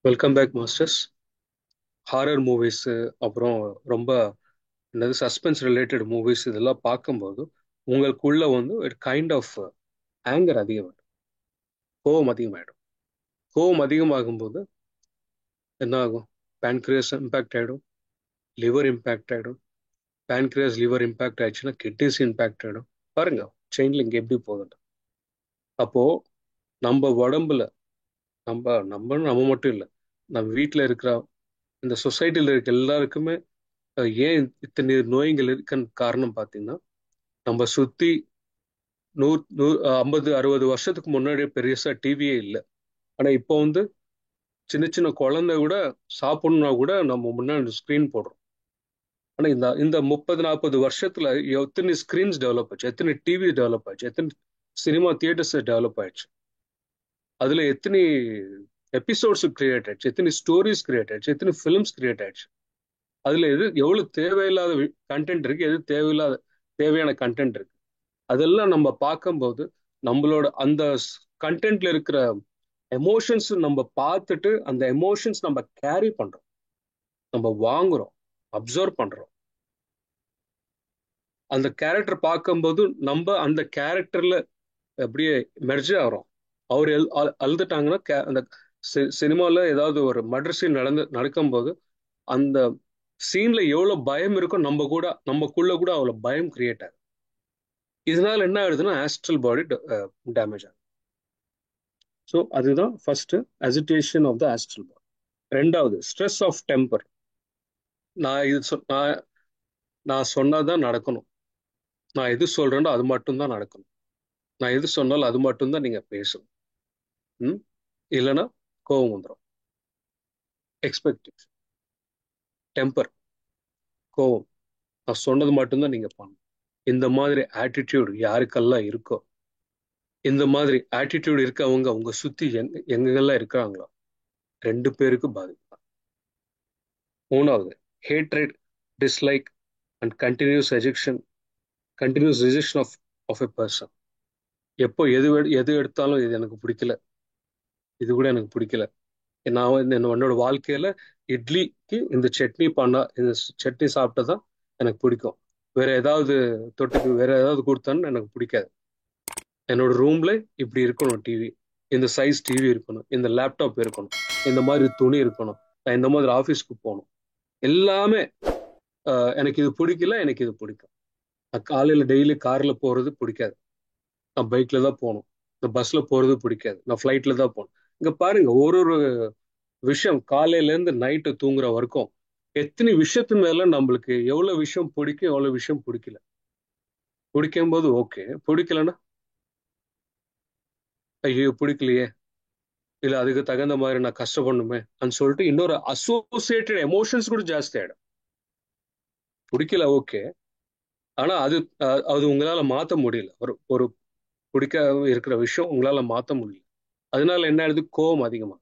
Welcome back masters. Horror movies அப்புறம் ரொம்ப என்னது சஸ்பென்ஸ் ரிலேட்டட் மூவிஸ் இதெல்லாம் பார்க்கும்போது உங்களுக்குள்ள வந்து ஒரு கைண்ட் ஆஃப் ஆங்கர் அதிகமாகிடும், கோவம் அதிகமாகிடும். கோவம் அதிகமாகும்போது என்ன ஆகும்? பேன்க்ரியஸ் இம்பேக்ட் ஆகிடும், லிவர் இம்பேக்ட் ஆகிடும். பேன்க்ரியஸ் லிவர் இம்பேக்ட் ஆயிடுச்சுன்னா கிட்னிஸ் இம்பேக்ட் ஆகிடும். பாருங்க செயின் லிங்க் எப்படி போகுது. அப்போ நம்ம உடம்புல நம்ம நம்ம நம்ம மட்டும் இல்லை, நம்ம வீட்டில் இருக்கிற இந்த சொசைட்டியில் இருக்க எல்லாருக்குமே ஏன் இத்தனை நோய்கள் இருக்குன்னு காரணம் பார்த்தீங்கன்னா, நம்ம சுத்தி 50-60 வருஷத்துக்கு முன்னாடியே பெருசா டிவியே இல்லை. ஆனா இப்போ வந்து சின்ன சின்ன குழந்தை கூட சாப்பிடணும்னா கூட நம்ம முன்னாடி ஸ்கிரீன் போடுறோம். ஆனா இந்த இந்த 30-40 வருஷத்துல எத்தனை ஸ்கிரீன்ஸ் டெவலப் ஆச்சு, எத்தனை டிவி டெவலப் ஆச்சு, எத்தனை சினிமா தியேட்டர்ஸ் டெவலப் ஆயிடுச்சு, அதுல எத்தனை எபிசோட்ஸ் கிரியேட் ஆயிடுச்சு, எத்தனை ஸ்டோரிஸ் கிரியேட் ஆயிடுச்சு, எத்தனை ஃபிலிம்ஸ் கிரியேட் ஆயிடுச்சு. அதுல எது எவ்வளவு தேவையில்லாத கண்டென்ட் இருக்கு, எது தேவையான கண்டென்ட் இருக்கு, அதெல்லாம் நம்ம பார்க்கும்போது நம்மளோட அந்த கண்டென்ட்ல இருக்கிற எமோஷன்ஸ் நம்ம பார்த்துட்டு அந்த எமோஷன்ஸ் நம்ம கேரி பண்றோம், நம்ம வாங்குறோம், அப்சர்வ் பண்றோம். அந்த கேரக்டர் பார்க்கும்போது நம்ம அந்த கேரக்டர்ல அப்படியே மெர்ஜ் ஆகிறோம். அவர் அழுதுட்டாங்கன்னா அந்த சினிமால ஏதாவது ஒரு மர்டர் சீன் நடக்கும்போது அந்த சீன்ல எவ்வளவு பயம் இருக்கும், நமக்குள்ள கூட அவ்வளவு பயம் கிரியேட் ஆகும். இதனால என்ன ஆகுதுன்னா ஆஸ்ட்ரல் பாடி டேமேஜ் ஆகும். ஸோ அதுதான் first, agitation of the astral body. ரெண்டாவது ஸ்ட்ரெஸ் ஆஃப் டெம்பர். நான் இது நான் சொன்னதான் நடக்கணும், நான் எது சொல்றேனோ அது மட்டும்தான் நடக்கணும், நான் எது சொன்னாலும் அது மட்டும்தான் நீங்க பேசணும். இல்லைன்னா கோவம் வந்துடும். எக்ஸ்பெக்டேஷன், டெம்பர், கோவம், நான் சொன்னது மட்டும்தான் நீங்க பண்ணணும். இந்த மாதிரி ஆட்டிடியூட் யாருக்கெல்லாம் இருக்கோ, இந்த மாதிரி ஆட்டிடியூட் இருக்கவங்க உங்க சுத்தி எங்கெல்லாம் இருக்கிறாங்களோ 2 பேருக்கு பாதிப்பு தான். மூணாவது hatred, dislike and continuous rejection of a person. எப்போ எது எடுத்தாலும் இது எனக்கு பிடிக்கல, இது கூட எனக்கு பிடிக்கல, நான் என்னோட வாழ்க்கையில இட்லிக்கு இந்த சட்னி சாப்பிட்டதான் எனக்கு பிடிக்கும், வேற ஏதாவது தொட்டுக்கு வேற ஏதாவது கொடுத்தான்னு எனக்கு பிடிக்காது. என்னோட ரூம்ல இப்படி இருக்கணும் டிவி, இந்த சைஸ் டிவி இருக்கணும், இந்த லேப்டாப் இருக்கணும், இந்த மாதிரி துணி இருக்கணும், நான் இந்த மாதிரி ஆஃபீஸ்க்கு போகணும், எல்லாமே எனக்கு இது பிடிக்கல, எனக்கு இது பிடிக்கும். நான் காலையில டெய்லி கார்ல போறது பிடிக்காது, நான் பைக்ல தான் போகணும், நான் பஸ்ல போறது பிடிக்காது, நான் ஃபிளைட்ல தான் போகணும். இங்க பாருங்க, ஒரு விஷயம் காலையில இருந்து நைட்டு தூங்குற வரைக்கும் எத்தனை விஷயத்து மேல நம்மளுக்கு எவ்வளவு விஷயம் பிடிக்கும், எவ்வளவு விஷயம் பிடிக்கல. பிடிக்கும் போது ஓகே, பிடிக்கலன்னா ஐயோ பிடிக்கலையே, இல்ல அதுக்கு தகுந்த மாதிரி நான் கஷ்டப்படணுமே அப்படின்னு சொல்லிட்டு இன்னொரு அசோசியேட்டட் எமோஷன்ஸ் கூட ஜாஸ்தி ஆயிடும். பிடிக்கல ஓகே, ஆனா அது உங்களால மாத்த முடியல. ஒரு ஒரு பிடிக்க இருக்கிற விஷயம் உங்களால மாத்த முடியல, அதனால என்ன ஆயிடுது? கோபம் அதிகமா.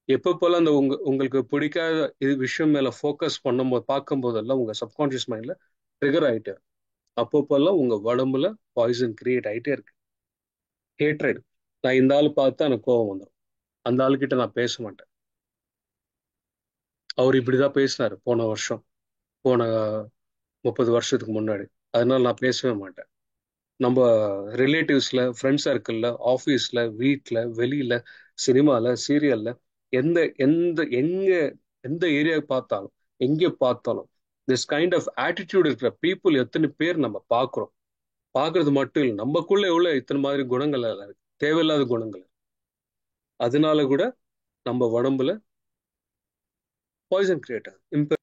எப்பப்போல அந்த உங்களுக்கு பிடிக்காத இது விஷயம் மேல ஃபோக்கஸ் பண்ணும்போது பார்க்கும் போதெல்லாம் உங்க சப்கான்சியஸ் மைண்ட்ல ட்ரிகர் ஆயிட்டே இருக்கு. அப்பப்போல்லாம் உங்க உடம்புல பாய்சன் கிரியேட் ஆயிட்டே இருக்கு. ஹேட்ரட், நான் இந்த ஆள் பார்த்தா எனக்கு கோபம் வந்துடும், அந்த ஆளுக்கிட்ட நான் பேச மாட்டேன், அவர் இப்படிதான் பேசினாரு போன 30 வருஷத்துக்கு முன்னாடி, அதனால நான் பேசவே மாட்டேன். நம்ம ரிலேட்டிவ்ஸ்ல, ஃப்ரெண்ட் சர்க்கிள்ல, ஆஃபீஸ்ல, வீட்டில், வெளியில, சினிமால, சீரியல்ல, எந்த எந்த எங்க எந்த ஏரியா பார்த்தாலும், எங்கே பார்த்தாலும் திஸ் கைண்ட் ஆஃப் ஆட்டிடியூட் இருக்கிற பீப்புள் எத்தனை பேர் நம்ம பார்க்குறோம். பார்க்கறது மட்டும் இல்லை, நம்மக்குள்ள எவ்வளவு இத்தனை மாதிரி குணங்கள் எல்லாம் இருக்கு, தேவையில்லாத குணங்கள். அதனால கூட நம்ம உடம்புல பாய்சன் கிரியேட் ஆகும்.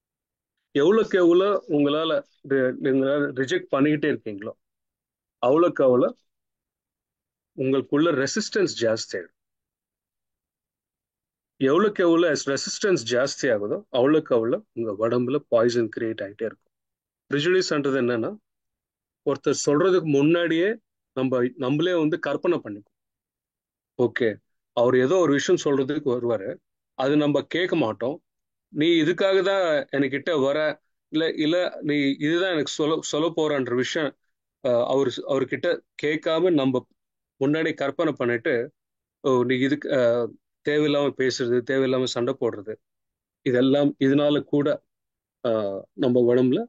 எவ்வளோக்கு எவ்வளோ உங்களால ரிஜெக்ட் பண்ணிக்கிட்டே இருக்கீங்களோ அவ்வளோக்கு அவ்வளோ உங்களுக்குள்ள ரெசிஸ்டன்ஸ் ஜாஸ்தி ஆயிடும். எவ்வளோக்கு எவ்வளோ ரெசிஸ்டன்ஸ் ஜாஸ்தி ஆகுதோ அவ்வளோக்கு அவ்வளோ உங்க உடம்புல பாய்சன் கிரியேட் ஆகிட்டே இருக்கும். ப்ரிஜுடிஸ்ன்றது என்னன்னா, ஒருத்தர் சொல்றதுக்கு முன்னாடியே நம்மளே வந்து கற்பனை பண்ணிக்கும். ஓகே, அவர் ஏதோ ஒரு விஷயம் சொல்றதுக்கு வருவாரு, அது நம்ம கேட்க மாட்டோம். நீ இதுக்காக தான் என்கிட்ட வர, இல்ல இல்ல நீ இதுதான் எனக்கு சொல்ல போறன்ற விஷயம் அவர்கிட்ட கேட்காம நம்ம முன்னாடி கற்பனை பண்ணிட்டு, ஓ நீ இதுக்கு தேவையில்லாம பேசுறது, தேவையில்லாம சண்டை போடுறது, இதெல்லாம் இதனால கூட நம்ம உடம்புல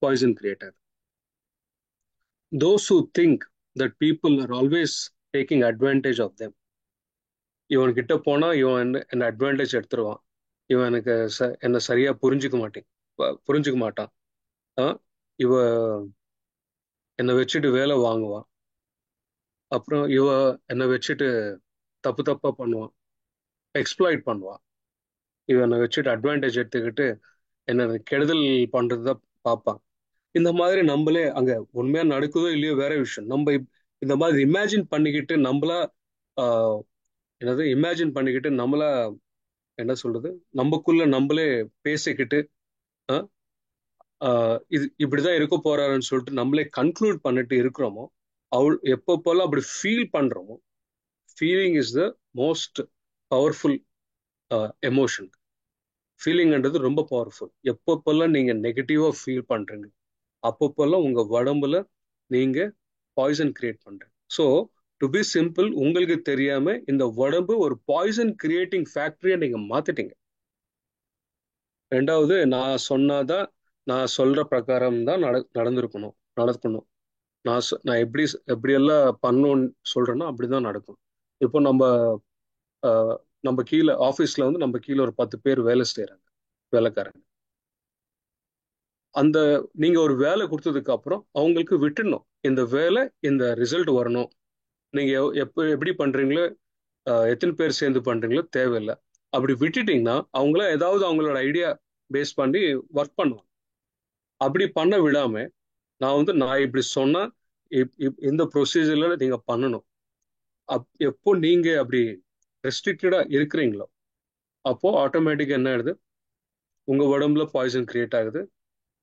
பாய்சன் கிரியேட் ஆகுது. Those who think that people are always taking advantage of them, இவன் கிட்ட போனா இவன் என்ன அட்வான்டேஜ் எடுத்துருவான், இவன் எனக்கு என்ன சரியா புரிஞ்சுக்க மாட்டான், ஆ? இவ என்னை வச்சுட்டு வேலை வாங்குவான், அப்புறம் இவ என்னை வச்சுட்டு தப்பு தப்பா பண்ணுவான், எக்ஸ்ப்ளாய்ட் பண்ணுவான், இவன் என்னை வச்சுட்டு அட்வான்டேஜ் எடுத்துக்கிட்டு என்ன கெடுதல் பண்றதுதான் பார்ப்பான். இந்த மாதிரி நம்மளே அங்க உண்மையா நடக்குதோ இல்லையோ வேற விஷயம், நம்ம இந்த மாதிரி இமேஜின் பண்ணிக்கிட்டு நம்மளா ஆஹ், என்னது இமேஜின் பண்ணிக்கிட்டு நம்மளா என்ன சொல்றது, நமக்குள்ள நம்மளே பேசிக்கிட்டு ஆஹ், இது இப்படிதான் இருக்க போறாருன்னு சொல்லிட்டு நம்மளே கன்க்ளூட் பண்ணிட்டு இருக்கிறோமோ, எப்பப்போல்லாம் அப்படி ஃபீல் பண்றோமோ, feeling is the most powerful emotion. ஃபீலிங்ன்றது ரொம்ப பவர்ஃபுல். எப்பப்பெல்லாம் நீங்க நெகட்டிவா ஃபீல் பண்றீங்க, அப்பப்பெல்லாம் உங்க உடம்புல நீங்க பாய்சன் கிரியேட் பண்றீங்க. ஸோ டு பி சிம்பிள், உங்களுக்கு தெரியாம இந்த உடம்பு ஒரு பாய்சன் கிரியேட்டிங் ஃபேக்டரியை நீங்க மாத்திட்டீங்க. ரெண்டாவது, நான் சொல்ற பிரகாரம் தான் நடக்கணும். நான் எப்படியெல்லாம் பண்ணணும்னு சொல்றேனோ அப்படிதான் நடக்கும். இப்போ ஆஹ், நம்ம கீழே ஆஃபீஸ்ல வந்து நம்ம கீழே ஒரு 10 பேர் வேலை செய்யறாங்க, வேலைக்காரங்க. அந்த நீங்க ஒரு வேலை கொடுத்ததுக்கு அப்புறம் அவங்களுக்கு விட்டுடணும், இந்த வேலை இந்த ரிசல்ட் வரணும். நீங்க எப்படி பண்றீங்களோ, எத்தனை பேர் சேர்ந்து பண்றீங்களோ தேவையில்லை. அப்படி விட்டுட்டீங்கன்னா அவங்கள ஏதாவது அவங்களோட ஐடியா பேஸ் பண்ணி ஒர்க் பண்ணுவாங்க. அப்படி பண்ண விடாம நான் இப்படி சொன்னா இந்த ப்ரொசீஜர்ல நீங்க பண்ணணும். எப்போ நீங்க அப்படி ரெஸ்ட்ரிக்டடா இருக்கிறீங்களோ, அப்போ ஆட்டோமேட்டிக்கா என்ன ஆகுது, உங்க உடம்புல பாய்சன் கிரியேட் ஆகுது.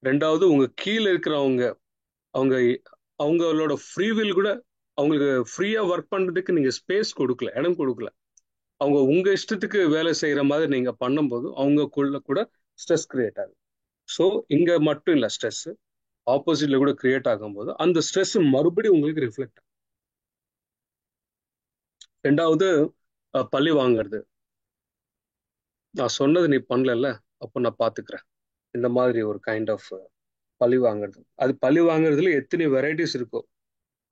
ரெண்டாவது, உங்க கீழே இருக்கிறவங்க அவங்க அவங்களோட ஃப்ரீவில் கூட அவங்களுக்கு ஃப்ரீயா ஒர்க் பண்றதுக்கு நீங்க ஸ்பேஸ் கொடுக்கல, இடம் கொடுக்கல. அவங்க உங்க இஷ்டத்துக்கு வேலை செய்யற மாதிரி நீங்க பண்ணும்போது அவங்கக்குள்ள கூட ஸ்ட்ரெஸ் கிரியேட் ஆகுது. ஸோ இங்க மட்டும் இல்ல, ஸ்ட்ரெஸ் ஆப்போசிட்ல கூட கிரியேட் ஆகும்போது அந்த ஸ்ட்ரெஸ் மறுபடியும் உங்களுக்கு ரிஃப்ளெக்ட். ரெண்டாவது, பழி வாங்குறது. நான் சொன்னது நீ பண்ணல, அப்போ நான் பாத்துக்கிறேன். இந்த மாதிரி ஒரு கைண்ட் ஆஃப் பழி வாங்குறது. அது பழி வாங்குறதுல எத்தனை வெரைட்டிஸ் இருக்கோ,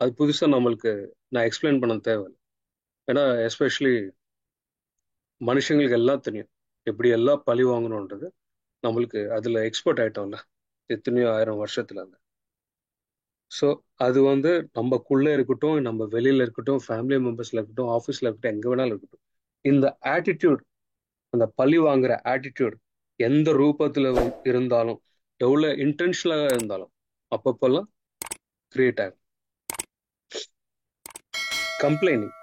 அது புதுசா நம்மளுக்கு நான் எக்ஸ்பிளைன் பண்ண தேவையில்லை. ஏன்னா எஸ்பெஷலி மனுஷங்களுக்கு எல்லாம் தெரியும் எப்படி எல்லாம் பழி வாங்கணுன்றது. நம்மளுக்கு அதுல எக்ஸ்பர்ட் ஆயிட்டோம்ல எத்தனையோ 1000 வருஷத்துல இருந்து. ஸோ அது வந்து நமக்குள்ள இருக்கட்டும், நம்ம வெளியில இருக்கட்டும், ஃபேமிலி மெம்பர்ஸ்ல இருக்கட்டும், ஆஃபீஸ்ல இருக்கட்டும், எங்க வேணாலும் இருக்கட்டும், இந்த ஆட்டிடியூட், அந்த பழி வாங்குற ஆட்டிடியூட் எந்த ரூபத்துல இருந்தாலும், எவ்வளவு இன்டென்ஷனலா இருந்தாலும், அப்பப்பெல்லாம் கிரியேட் ஆகும். கம்ப்ளைனிங்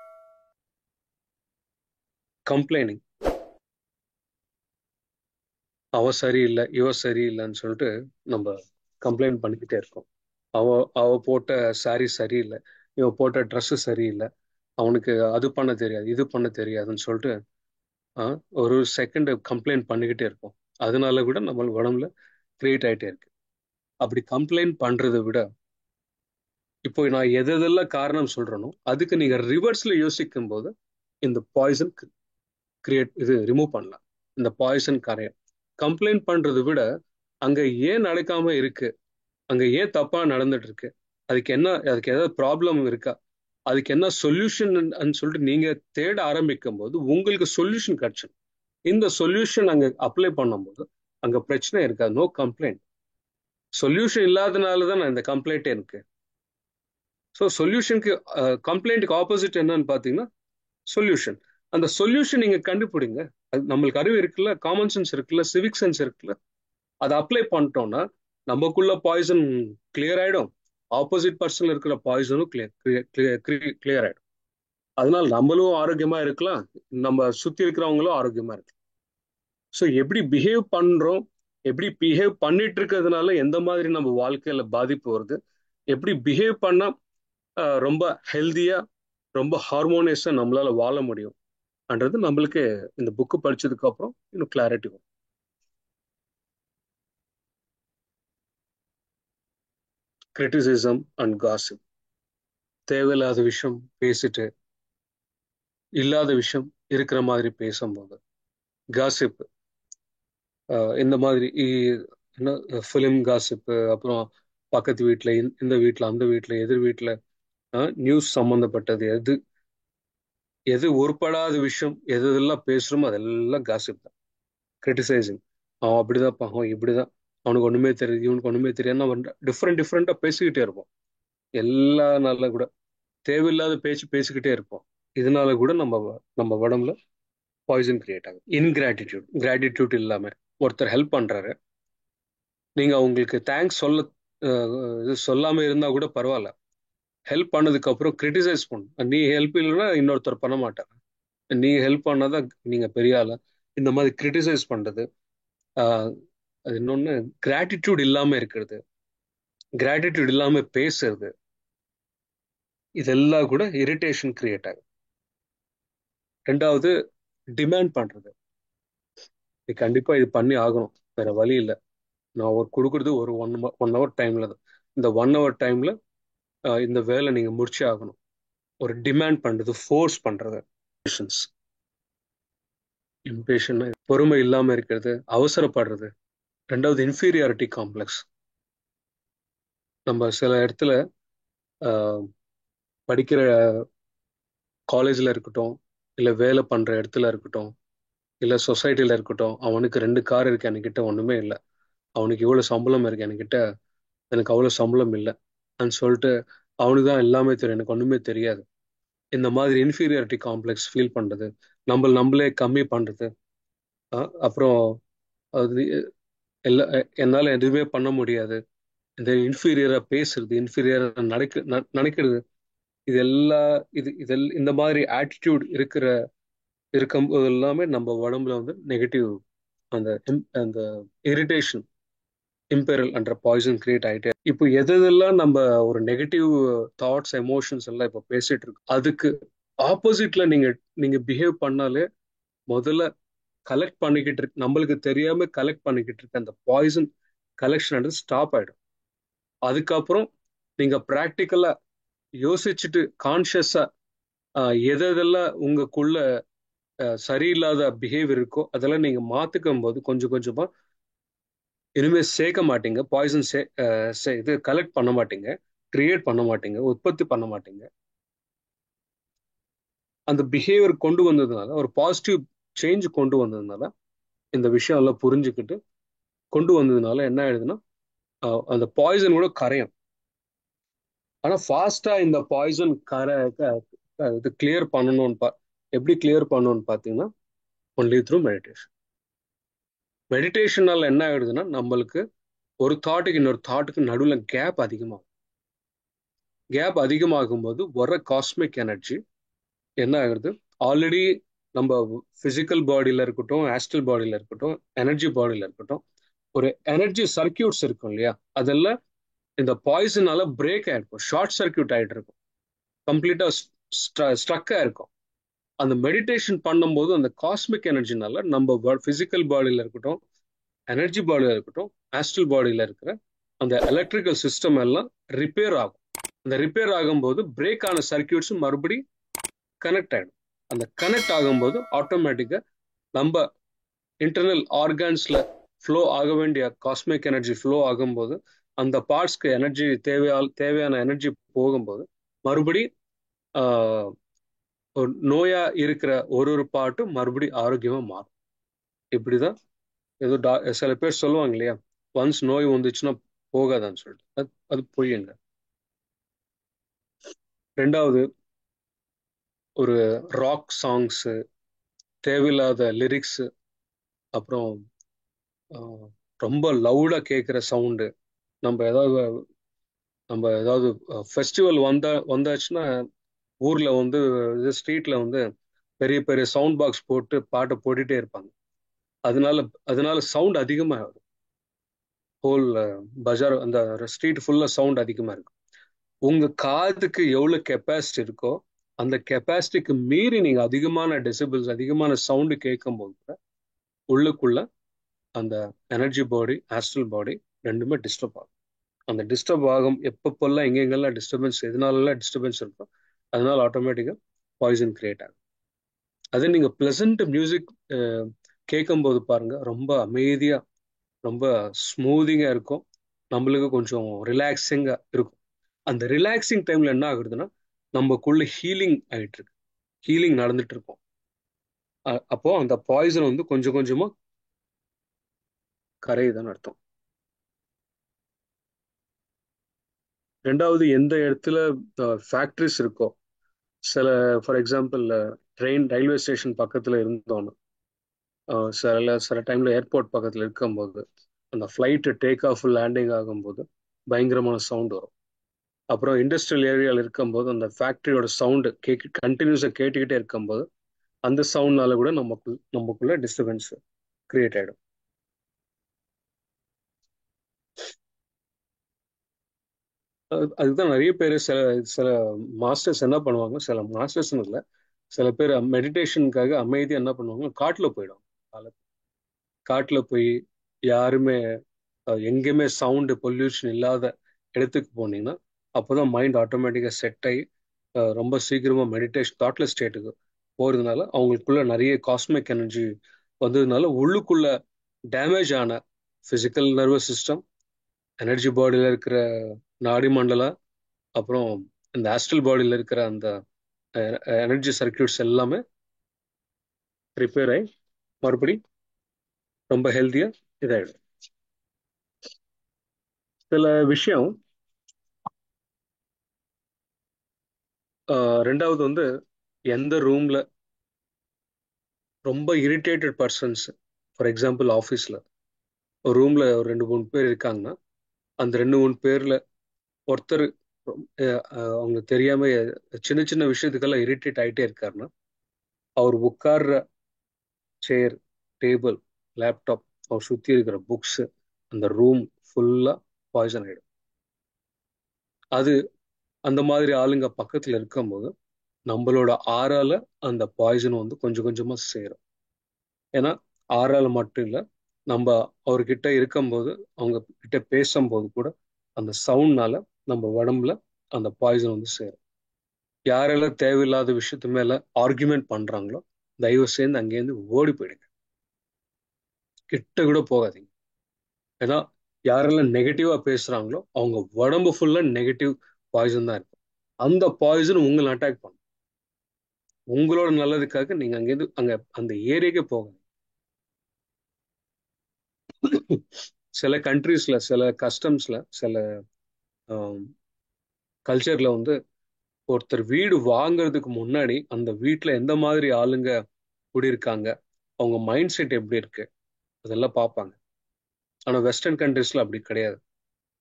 கம்ப்ளைனிங் அவ சரியில்லை, இவ சரியில்லைன்னு சொல்லிட்டு நம்ம கம்ப்ளைண்ட் பண்ணிக்கிட்டே இருக்கோம். அவ அவ போட்ட சாரி சரியில்லை, இவ போட்ட ட்ரெஸ் சரியில்லை, அவனுக்கு அது பண்ண தெரியாது, இது பண்ண தெரியாதுன்னு சொல்லிட்டு ஒரு செகண்ட் கம்ப்ளைண்ட் பண்ணிக்கிட்டே இருப்போம். அதனால கூட நம்ம உடம்புல கிரியேட் ஆயிட்டே இருக்கு. அப்படி கம்ப்ளைண்ட் பண்றதை விட, இப்போ நான் எதெல்லாம் காரணம் சொல்றேனோ அதுக்கு நீங்க ரிவர்ஸ்ல யோசிக்கும் போது இந்த பாய்சன் இது ரிமூவ் பண்ணலாம். இந்த பாய்சன் கரையை கம்ப்ளைண்ட் பண்றதை விட, அங்க ஏன் நடக்காம இருக்கு, அங்க ஏன் தப்பா நடந்துட்டு இருக்கு, அதுக்கு ஏதாவது ப்ராப்ளம் இருக்கா, அதுக்கு என்ன சொல்யூஷன் சொல்லிட்டு நீங்க தேட ஆரம்பிக்கும் போது உங்களுக்கு சொல்யூஷன் கிடைச்சிடும். இந்த சொல்யூஷன் அங்க அப்ளை பண்ணும்போது அங்க பிரச்சனை இருக்காது. No complaint. சொல்யூஷன் இல்லாதனால தான் இந்த கம்ப்ளைண்ட் இருக்கு. ஸோ சொல்யூஷனுக்கு கம்ப்ளைண்ட்டுக்கு ஆப்போசிட் என்னன்னு பார்த்தீங்கன்னா சொல்யூஷன். அந்த சொல்யூஷன் நீங்க கண்டுபிடிங்க. அது நம்மளுக்கு அறிவு இருக்குல்ல, காமன் சென்ஸ் இருக்குல்ல, சிவிக் சென்ஸ் இருக்குல்ல, அதை அப்ளை பண்ணிட்டோம்னா நமக்குள்ள பாய்சன் கிளியர் ஆயிடும், ஆப்போசிட் பர்சன்ல இருக்கிற பாய்சனும் கிளியர் ஆயிடும். அதனால நம்மளும் ஆரோக்கியமா இருக்கலாம், நம்ம சுத்தி இருக்கிறவங்களும் ஆரோக்கியமா இருக்கலாம். ஸோ எப்படி பிஹேவ் பண்றோம், எப்படி பிஹேவ் பண்ணிட்டு இருக்கிறதுனால எந்த மாதிரி நம்ம வாழ்க்கையில பாதிப்பு வருது, எப்படி பிஹேவ் பண்ணா ரொம்ப ஹெல்தியா, ரொம்ப ஹார்மோனியஸா நம்மளால வாழ முடியும்ன்றது நம்மளுக்கு இந்த புக்கு படிச்சதுக்கு அப்புறம் இன்னும் கிளாரிட்டி வரும். Criticism and gossip. தேவையில்லாத விஷயம் பேசிட்டு இல்லாத விஷயம் இருக்கிற மாதிரி பேசும்போது காசிப். இந்த மாதிரி என்ன ஃபிலிம் காசிப்பு, அப்புறம் பக்கத்து வீட்டில், இந்த வீட்டில், அந்த வீட்டில், எதிர் வீட்டில் நியூஸ் சம்மந்தப்பட்டது, எது எது உருப்படாத விஷயம் எது எதெல்லாம் பேசுகிறோமோ அதெல்லாம் காசிப் தான். கிரிட்டிசைசிங். அவன் அப்படிதான், அவன் இப்படிதான், அவனுக்கு ஒன்றுமே தெரியுது, இவனுக்கு ஒன்றுமே தெரியாது, அவன் டிஃப்ரெண்டாக பேசிக்கிட்டே இருப்போம். எல்லா நாளில் கூட தேவையில்லாத பேச்சு பேசிக்கிட்டே இருப்போம். இதனால கூட நம்ம நம்ம உடம்புல பாய்சன் கிரியேட் ஆகும். இன்கிராட்டிடியூட், கிராட்டிடியூட் இல்லாம ஒருத்தர் ஹெல்ப் பண்றாரு, நீங்க அவங்களுக்கு தேங்க்ஸ் இது சொல்லாம இருந்தா கூட பரவாயில்ல. ஹெல்ப் பண்ணதுக்கு அப்புறம் கிரிட்டிசைஸ் பண்ணும். நீ ஹெல்ப் இல்லைன்னா இன்னொருத்தர் பண்ண மாட்டாங்க. நீ ஹெல்ப் பண்ணாதான் நீங்க பெரிய ஆளா. இந்த மாதிரி கிரிட்டிசைஸ் பண்றது. ஆஹ் அது இன்னொன்னு, கிராட்டிடியூட் இல்லாம இருக்கிறது, கிராட்டிடியூட் இல்லாம பேசுறது, இதெல்லாம் கூட இரிட்டேஷன் கிரியேட் ஆகும். ரெண்டாவது, டிமாண்ட் பண்றது. நீ கண்டிப்பா இது பண்ணி ஆகணும், வேற வழி இல்லை. நான் ஒரு கொடுக்குறது ஒரு ஒன் ஹவர் டைம்ல தான். இந்த 1 ஹவர் டைம்ல இந்த வேலை நீங்க முடிச்சே ஆகணும். ஒரு டிமாண்ட் பண்றது, ஃபோர்ஸ் பண்றது. இம்பேஷன், பொறுமை இல்லாம இருக்கிறது, அவசரப்படுறது. ரெண்டாவது, இன்ஃபீரியாரிட்டி காம்ப்ளெக்ஸ். நம்ம சில இடத்துல படிக்கிற காலேஜ்ல இருக்கட்டும், இல்ல வேலை பண்ற இடத்துல இருக்கட்டும், இல்ல சொசைட்டில இருக்கட்டும், அவனுக்கு 2 கார் இருக்கு, என்கிட்ட ஒண்ணுமே இல்லை. அவனுக்கு இவ்வளவு சம்பளம் இருக்கு, என்கிட்ட எனக்கு அவ்வளவு சம்பளம் இல்லை சொல்லிட்டு அவனுக்கு தான் எல்லாமே தெரியும், எனக்கு ஒண்ணுமே தெரியாது. இந்த மாதிரி இன்ஃபீரியாரிட்டி காம்ப்ளெக்ஸ் ஃபீல் பண்றது, நம்மளே கம்மி பண்றது. அப்புறம் அது என்னால எதுவுமே பண்ண முடியாது, இந்த இன்ஃபீரியரா பேசுறது, இன்ஃபீரியரா நினைக்கிறது. இது எல்லா இந்த மாதிரி ஆட்டிடியூட் இருக்கும்போது எல்லாமே நம்ம உடம்புல நெகட்டிவ், அந்த அந்த இரிட்டேஷன், இம்பெரல் என்ற பாய்சன் கிரியேட் ஆகிட்டே. இப்போ எதெல்லாம் நம்ம ஒரு நெகட்டிவ் தாட்ஸ், எமோஷன்ஸ் எல்லாம் இப்போ பேசிட்டு இருக்கோம், அதுக்கு ஆப்போசிட்ல நீங்க நீங்க பிஹேவ் பண்ணாலே முதல்ல கலெக்ட் பண்ணிக்கிட்டு இருக்கு, நம்மளுக்கு தெரியாம கலெக்ட் பண்ணிக்கிட்டு இருக்க அந்த பாய்சன் கலெக்ஷன் ஸ்டாப் ஆயிடும். அதுக்கப்புறம் நீங்க ப்ராக்டிக்கலா யோசிச்சுட்டு கான்சியஸா எதெல்லாம் உங்களுக்குள்ள சரியில்லாத பிஹேவியர் இருக்கோ அதெல்லாம் நீங்க மாத்துக்கும் போது கொஞ்சம் கொஞ்சமா இனிமே சேர்க்க மாட்டீங்க, பாய்சன் இது கலெக்ட் பண்ண மாட்டீங்க, கிரியேட் பண்ண மாட்டீங்க, உற்பத்தி பண்ண மாட்டீங்க. அந்த பிஹேவியர் கொண்டு வந்ததுனால, ஒரு பாசிட்டிவ் சேஞ்ச் கொண்டு வந்ததுனால, இந்த விஷயம் எல்லாம் புரிஞ்சுக்கிட்டு கொண்டு வந்ததுனால என்ன ஆயிடுதுன்னா, அந்த பாய்சன் கூட கரையும். ஆனா ஃபாஸ்டா இந்த பாய்சன் இது கிளியர் பண்ணணும்னு எப்படி கிளியர் பண்ணணும்னு பாத்தீங்கன்னா, ஒன்லி த்ரூ மெடிடேஷன். மெடிடேஷனால என்ன ஆயிடுதுன்னா, நம்மளுக்கு ஒரு தாட்டுக்கு இன்னொரு தாட்டுக்கு நடுவில் கேப் அதிகமாகும் போது வர காஸ்மிக் எனர்ஜி என்ன ஆகுறது, ஆல்ரெடி நம்ம பிசிக்கல் பாடியில இருக்கட்டும், ஆஸ்ட்ரல் பாடியில இருக்கட்டும், எனர்ஜி பாடியில இருக்கட்டும், ஒரு எனர்ஜி சர்க்கியூட்ஸ் இருக்கும் இல்லையா, அதெல்லாம் இந்த பாய்சனால பிரேக் ஆயிருக்கும், ஷார்ட் சர்க்கியூட் ஆயிட்டு இருக்கும், கம்ப்ளீட்டா ஸ்ட்ரக்கா இருக்கும். அந்த மெடிடேஷன் பண்ணும்போது அந்த காஸ்மிக் எனர்ஜினால நம்ம பிசிக்கல் பாடியில இருக்கட்டும், எனர்ஜி பாடியில இருக்கட்டும், ஆஸ்ட்ரல் பாடியில இருக்கிற அந்த எலக்ட்ரிக்கல் சிஸ்டம் எல்லாம் ரிப்பேர் ஆகும். அந்த ரிப்பேர் ஆகும்போது பிரேக் ஆன சர்க்கியூட்ஸ் மறுபடி கனெக்ட் ஆயிடும். அந்த கனெக்ட் ஆகும்போது ஆட்டோமேட்டிக்கா நம்ம இன்டர்னல் ஆர்கான்ஸ்ல ஃப்ளோ ஆக வேண்டிய காஸ்மிக் எனர்ஜி ஃப்ளோ ஆகும்போது, அந்த பார்ட்ஸ்க்கு எனர்ஜி தேவையான எனர்ஜி போகும்போது மறுபடி ஒரு நோயா இருக்கிற ஒரு பார்ட்டும் மறுபடி ஆரோக்கியமா மாறும். இப்படிதான் ஏதோ சில பேர் சொல்லுவாங்க இல்லையா, ஒன்ஸ் நோய் வந்துச்சுன்னா போகாதான்னு சொல்லிட்டு, அது பொய்யுங்க. ரெண்டாவது, ஒரு ராக் சாங்ஸ், தேவையில்லாத லிரிக்ஸ், அப்புறம் ரொம்ப லவுடா கேட்குற சவுண்டு. நம்ம ஏதாவது ஃபெஸ்டிவல் வந்தாச்சுன்னா ஊர்ல ஸ்ட்ரீட்ல பெரிய பெரிய சவுண்ட் பாக்ஸ் போட்டு பாட்டை போட்டுட்டே இருப்பாங்க. அதனால அதனால சவுண்ட் அதிகமா வரும். ஹோல் பஜார், அந்த ஸ்ட்ரீட் ஃபுல்லா சவுண்ட் அதிகமா இருக்கும். உங்க காதுக்கு எவ்வளவு கெப்பாசிட்டி இருக்கோ அந்த கெப்பாசிட்டிக்கு மீறி நீங்க அதிகமான டெசிபிள்ஸ், அதிகமான சவுண்டு கேட்கும் போது உள்ளுக்குள்ள அந்த எனர்ஜி பாடி, ஆஸ்ட்ரல் பாடி ரெண்டுமே டிஸ்டர்ப் ஆகும். அந்த டிஸ்டர்ப் ஆகும் எப்பப்பெல்லாம் எங்கெங்கெல்லாம் டிஸ்டர்பன்ஸ் எதனாலலாம் டிஸ்டர்பன்ஸ் இருக்கோ அதனால ஆட்டோமேட்டிக்காக பாய்சன் கிரியேட் ஆகும். அதே நீங்கள் ப்ளசண்ட் மியூசிக் கேட்கும்போது பாருங்க, ரொம்ப அமைதியாக ரொம்ப ஸ்மூதிங்காக இருக்கும், நம்மளுக்கு கொஞ்சம் ரிலாக்ஸிங்காக இருக்கும். அந்த ரிலாக்ஸிங் டைமில் என்ன ஆகுதுன்னா நமக்குள்ள ஹீலிங் ஆகிட்டு இருக்கு, ஹீலிங் நடந்துட்டு இருக்கும். அப்போ அந்த பாய்சன் வந்து கொஞ்சம் கொஞ்சமாக கரையுதுன்னு அர்த்தம். ரெண்டாவது, எந்த இடத்துல ஃபேக்ட்ரிஸ் இருக்கோ, சில ஃபார் எக்ஸாம்பிள் ரயில்வே ஸ்டேஷன் பக்கத்தில் இருந்தோன்னு, சில டைம்ல ஏர்போர்ட் பக்கத்தில் இருக்கும்போது அந்த ஃப்ளைட்டு டேக் ஆஃப் லேண்டிங் ஆகும்போது பயங்கரமான சவுண்ட் வரும். அப்புறம் இண்டஸ்ட்ரியல் ஏரியாவில் இருக்கும்போது அந்த ஃபேக்ட்ரியோட சவுண்டு கண்டினியூஸாக கேட்டுக்கிட்டே இருக்கும்போது அந்த சவுண்ட்னால கூட நமக்குள்ள டிஸ்டர்பன்ஸ் கிரியேட் ஆகிடும். அதுதான் நிறைய பேர் சில சில மாஸ்டர்ஸ் என்ன பண்ணுவாங்க, சில மாஸ்டர்ஸ் இல்லை, சில பேர் மெடிடேஷனுக்காக அமைதியாக என்ன பண்ணுவாங்க, காட்டில் போயிடும். காட்டில் போய் யாருமே எங்கேயுமே சவுண்டு பொல்யூஷன் இல்லாத இடத்துக்கு போனீங்கன்னா அப்போதான் மைண்ட் ஆட்டோமேட்டிக்காக செட் ஆகி ரொம்ப சீக்கிரமாக மெடிடேஷன் தாட்லெஸ் ஸ்டேட்டுக்கு போகிறதுனால அவங்களுக்குள்ள நிறைய காஸ்மிக் எனர்ஜி வந்ததுனால உள்ளுக்குள்ள டேமேஜ் ஆன ஃபிசிக்கல் நர்வஸ் சிஸ்டம், எனர்ஜி பாடியில் இருக்கிற நாடி மண்டலம், அப்புறம் இந்த ஆஸ்ட்ரல் பாடியில் இருக்கிற அந்த எனர்ஜி சர்க்கியூட்ஸ் எல்லாமே ரிப்பேர் ஆகி மறுபடி ரொம்ப ஹெல்த்தியாக இதாகிடும். சில விஷயம் ரெண்டாவது வந்து எந்த ரூம்ல ரொம்ப இரிட்டேட்டட் பர்சன்ஸ், ஃபார் எக்ஸாம்பிள் ஆஃபீஸில் ஒரு ரூமில் ஒரு 2 3 பேர் இருக்காங்கன்னா அந்த 2 3 பேரில் ஒருத்தர் அவங்களுக்கு தெரியாம சின்ன சின்ன விஷயத்துக்கெல்லாம் இரிட்டேட் ஆகிட்டே இருக்காருன்னா அவர் உட்கார்ற சேர், டேபிள், லேப்டாப், அவர் சுற்றி இருக்கிற புக்ஸு, அந்த ரூம் ஃபுல்லாக பாய்சன் ஆகிடும். அது அந்த மாதிரி ஆளுங்க பக்கத்தில் இருக்கும்போது நம்மளோட ஆறால அந்த பாய்சன் வந்து கொஞ்சம் கொஞ்சமாக சேரும். ஏன்னா ஆறால மட்டும் இல்லை, நம்ம அவர்கிட்ட இருக்கும்போது அவங்க கிட்ட பேசும்போது கூட அந்த சவுண்ட்னால நம்ம உடம்புல அந்த பாய்சன் வந்து சேரும். யாரெல்லாம் தேவையில்லாத விஷயத்து மேல ஆர்குமெண்ட் பண்றாங்களோ தயவு செய்து அங்கேருந்து ஓடி போயிடுங்க, கிட்ட கூட போகாதீங்க. ஏன்னா யாரெல்லாம் நெகட்டிவா பேசுறாங்களோ அவங்க உடம்பு ஃபுல்லா நெகட்டிவ் பாய்சன் தான் இருக்கும். அந்த பாய்சன் உங்களை அட்டாக் பண்ணும். உங்களோட நல்லதுக்காக நீங்க அங்கேருந்து அந்த ஏரியாக்கே போகாதீங்க. சில கண்ட்ரீஸ்ல, சில கஸ்டம்ஸ்ல, சில கல்ச்சர்ல வந்து ஒருத்தர் வீடு வாங்குறதுக்கு முன்னாடி அந்த வீட்டுல எந்த மாதிரி ஆளுங்க குடியிருக்காங்க, அவங்க மைண்ட் செட் எப்படி இருக்கு, அதெல்லாம் பார்ப்பாங்க. ஆனா வெஸ்டர்ன் கண்ட்ரீஸ்ல அப்படி கிடையாது.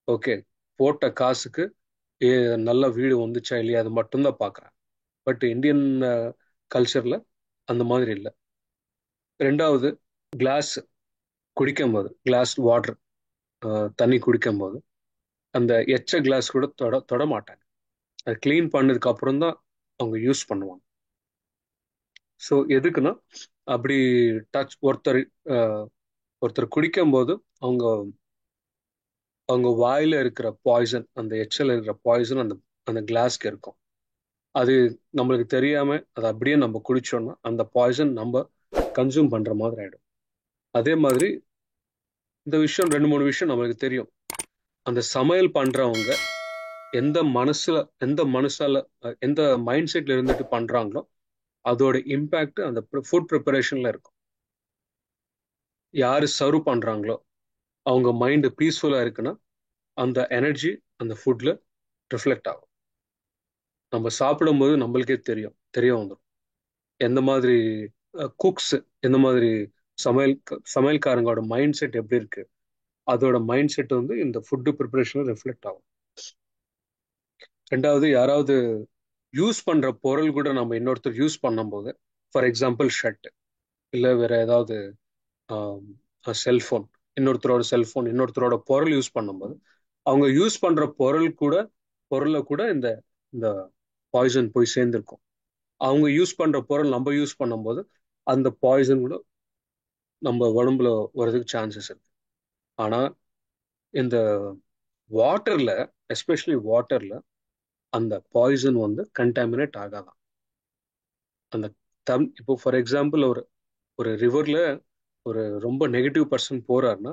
ஓகே, போட்ட காசுக்கு நல்ல வீடு வந்துச்சா இல்லையா அது மட்டும்தான் பார்க்குறேன். பட் இந்தியன் கல்ச்சர்ல அந்த மாதிரி இல்லை. ரெண்டாவது, கிளாஸ் குடிக்கும் போது, கிளாஸ் வாட்டர் தண்ணி குடிக்கும் போது அந்த எச்ச கிளாஸ் கூட தொட தொட மாட்டாங்க. அது கிளீன் பண்ணதுக்கு அப்புறம் தான் அவங்க யூஸ் பண்ணுவாங்க. ஸோ எதுக்குன்னா அப்படி ஒருத்தர் குடிக்கும் போது அவங்க அவங்க வாயில இருக்கிற பாய்சன், அந்த எச்சல் இருக்கிற பாய்சன் அந்த அந்த கிளாஸ்க்கு இருக்கும். அது நம்மளுக்கு தெரியாம அதை அப்படியே நம்ம குடிச்சோம்னா அந்த பாய்சன் நம்ம கன்சியூம் பண்ற மாதிரி ஆயிடும். அதே மாதிரி இந்த விஷயம் 2 3 விஷயம் நம்மளுக்கு தெரியும். அந்த சமையல் பண்றவங்க எந்த மனசால எந்த மைண்ட் செட்ல இருந்துட்டு பண்றாங்களோ அதோட இம்பாக்ட் அந்த ஃபுட் ப்ரிப்பரேஷன்ல இருக்கும். யாரு சர்வ் பண்றாங்களோ அவங்க மைண்ட் பீஸ்ஃபுல்லா இருக்குன்னா அந்த எனர்ஜி அந்த ஃபுட்ல ரிஃப்ளெக்ட் ஆகும். நம்ம சாப்பிடும்போது நம்மளுக்கே தெரிய வந்துடும் எந்த மாதிரி குக்ஸ், எந்த மாதிரி சமையல்காரங்களோட மைண்ட் செட் எப்படி இருக்கு, அதோட மைண்ட் செட் வந்து இந்த ஃபுட்டு ப்ரிப்பரேஷன்ல ரிஃப்ளெக்ட் ஆகும். ரெண்டாவது, யாராவது யூஸ் பண்ற பொருள் கூட நம்ம இன்னொருத்தர் யூஸ் பண்ணும்போது, ஃபார் எக்ஸாம்பிள் ஷர்ட் இல்லை வேற ஏதாவது செல்போன், இன்னொருத்தரோட பொருள் யூஸ் பண்ணும்போது அவங்க யூஸ் பண்ற பொருள்ல கூட இந்த இந்த பாய்சன் போய் சேர்ந்திருக்கும். அவங்க யூஸ் பண்ற பொருள் நம்ம யூஸ் பண்ணும்போது அந்த பாய்சன் கூட நம்ம உடம்புல வர்றதுக்கு சான்சஸ் இருக்கு. ஆனா இந்த வாட்டர்ல, எஸ்பெஷலி வாட்டர்ல அந்த பாய்சன் வந்து கண்டாமினேட் ஆகாதான். அந்த இப்போ ஃபார் எக்ஸாம்பிள் ஒரு ஒரு ரிவர்ல ஒரு ரொம்ப நெகட்டிவ் பர்சன் போறாருன்னா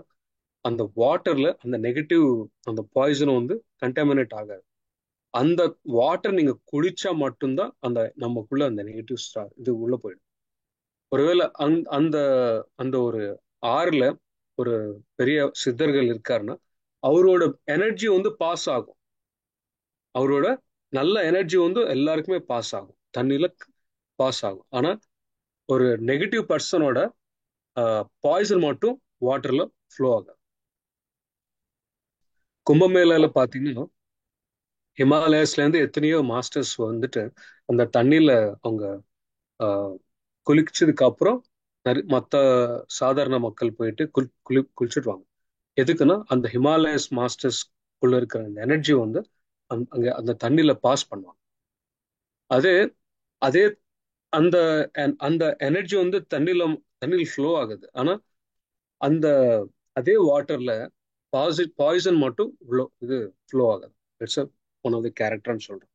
அந்த வாட்டர்ல அந்த நெகட்டிவ் அந்த பாய்சன் வந்து கண்டாமினேட் ஆகாது. அந்த வாட்டர் நீங்க குடிச்சா மட்டும்தான் அந்த நமக்குள்ள அந்த நெகட்டிவ் ஸ்டார் இது உள்ள போயிடும். ஒருவேளை அந்த அந்த ஒரு ஆறுல ஒரு பெரிய சித்தர்கள் இருக்காருன்னா அவரோட எனர்ஜி வந்து பாஸ் ஆகும். அவரோட நல்ல எனர்ஜி வந்து எல்லாருக்குமே பாஸ் ஆகும், தண்ணியில பாஸ் ஆகும். ஆனா ஒரு நெகட்டிவ் பர்சனோட பாய்சன் மட்டும் வாட்டர்ல ஃப்ளோ ஆகும். கும்பமேளால பாத்தீங்கன்னா ஹிமாலயஸ்ல இருந்து எத்தனையோ மாஸ்டர்ஸ் வந்துட்டு அந்த தண்ணியில அவங்க ஆஹ், குளிச்சதுக்கு அப்புறம் மத்த சாதாரண மக்கள் போயிட்டு குளிச்சுடுவாங்க. எதுக்குன்னா அந்த ஹிமாலயஸ் மாஸ்டர்ஸ் உள்ள இருக்கிற அந்த எனர்ஜி வந்து அங்க அந்த தண்ணியில பாஸ் பண்ணுவாங்க. அதே அதே அந்த அந்த எனர்ஜி வந்து தண்ணியில் ஃப்ளோ ஆகுது. ஆனா அந்த அதே வாட்டர்ல பாய்சன் மட்டும் இது ஃப்ளோ ஆகுது. இட்ஸ் ஒன் ஆஃப் த கேரக்டர்னு சொல்றேன்.